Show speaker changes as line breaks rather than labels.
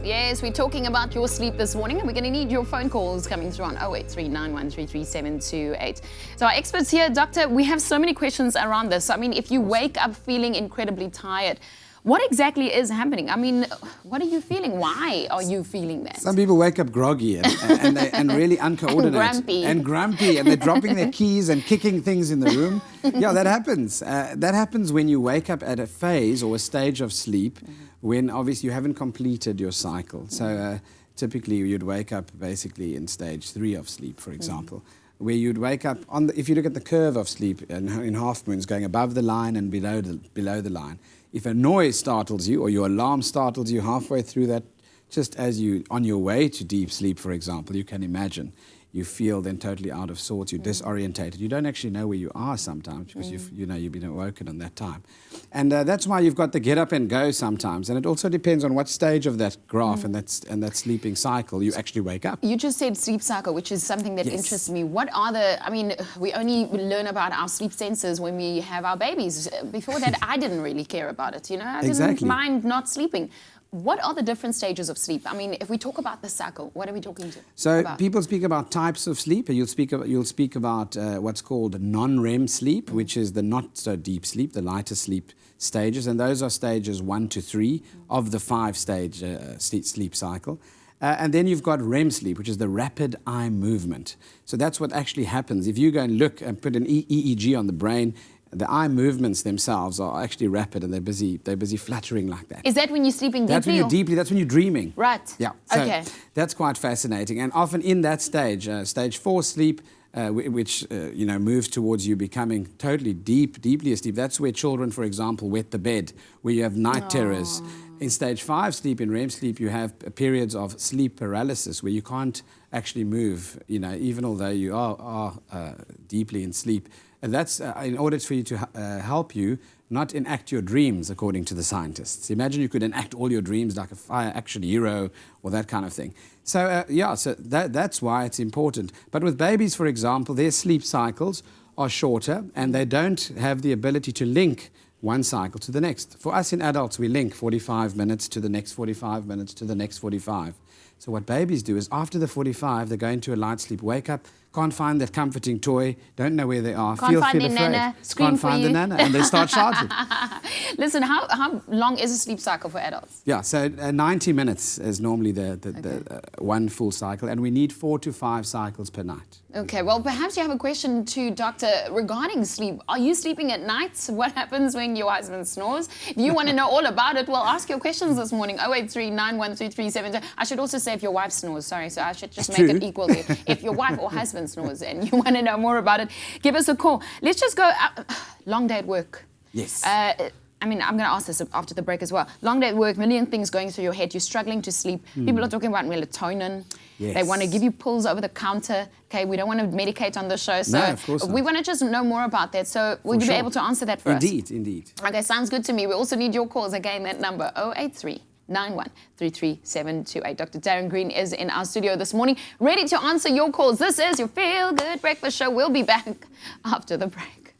Yes, we're talking about your sleep this morning, and we're going to need your phone calls coming through on 0839133728. So our experts here, Doctor, we have so many questions around this. I mean, if you wake up feeling incredibly tired, what exactly is happening? I mean, what are you feeling? Why are you feeling that?
Some people wake up groggy and really uncoordinated.
And
grumpy, and they're dropping their keys and kicking things in the room. Yeah, that happens. That happens when you wake up at a phase or a stage of sleep when obviously you haven't completed your cycle. So typically you'd wake up basically in stage 3 of sleep, for example, where you'd wake up if you look at the curve of sleep in half moons going above the line and below the line. If a noise startles you or your alarm startles you halfway through that, just as you on your way to deep sleep, for example, you can imagine you feel then totally out of sorts, you're disorientated. You don't actually know where you are sometimes because you've been awoken on that time. And that's why you've got the get up and go sometimes. And it also depends on what stage of that graph and that sleeping cycle you actually wake up.
You just said sleep cycle, which is something that interests me. What are I mean, we only learn about our sleep senses when we have our babies. Before that, I didn't really care about it, you know? I didn't mind not sleeping. What are the different stages of sleep? I mean, if we talk about the cycle, what are we talking about?
So people speak about types of sleep. You'll speak about what's called non-REM sleep, which is the not so deep sleep, the lighter sleep stages, and those are stages 1 to 3 of the 5-stage sleep cycle. And then you've got REM sleep, which is the rapid eye movement. So that's what actually happens. If you go and look and put an EEG on the brain, the eye movements themselves are actually rapid, and they're busy fluttering like that.
Is that when you're sleeping deeply?
That's when you're deeply, that's when you're dreaming.
Right.
Yeah. So
okay.
That's quite fascinating. And often in that stage, stage 4 sleep, which moves towards you becoming totally deeply asleep. That's where children, for example, wet the bed, where you have night terrors. In stage 5 sleep, in REM sleep, you have periods of sleep paralysis where you can't actually move, even although you are deeply in sleep. And that's in order for you to help you not enact your dreams, according to the scientists. Imagine you could enact all your dreams like a fire action hero or that kind of thing. So, so that's why it's important. But with babies, for example, their sleep cycles are shorter and they don't have the ability to link one cycle to the next. For us in adults, we link 45 minutes to the next 45 minutes to the next 45. So what babies do is after the 45, they go into a light sleep, wake up, can't find that comforting toy, don't know where they are,
can't find
feel
their
afraid.
Nana, scream
can't
for
find
you.
the nana, and they start shouting.
Listen, how long is a sleep cycle for adults?
Yeah, so 90 minutes is normally the one full cycle, and we need 4 to 5 cycles per night.
Okay, well, perhaps you have a question to Doctor regarding sleep. Are you sleeping at night? What happens when your husband snores? If you want to know all about it, well, ask your questions this morning, 083913372. I should also say if your wife snores, sorry, so I should just make it equal there. If your wife or husband snores and you want to know more about it, give us a call. Let's just go, long day at work.
Yes.
I mean, I'm going to ask this after the break as well. Long day at work, million things going through your head. You're struggling to sleep. People are talking about melatonin.
Yes.
They want to give you pills over the counter. Okay, we don't want to medicate on the show. So
no, of course not.
We want to just know more about that. So will you be able to answer that for us?
Indeed.
Okay, sounds good to me. We also need your calls. Again, that number, 083-9133-728. Dr. Darren Green is in our studio this morning, ready to answer your calls. This is your Feel Good Breakfast Show. We'll be back after the break.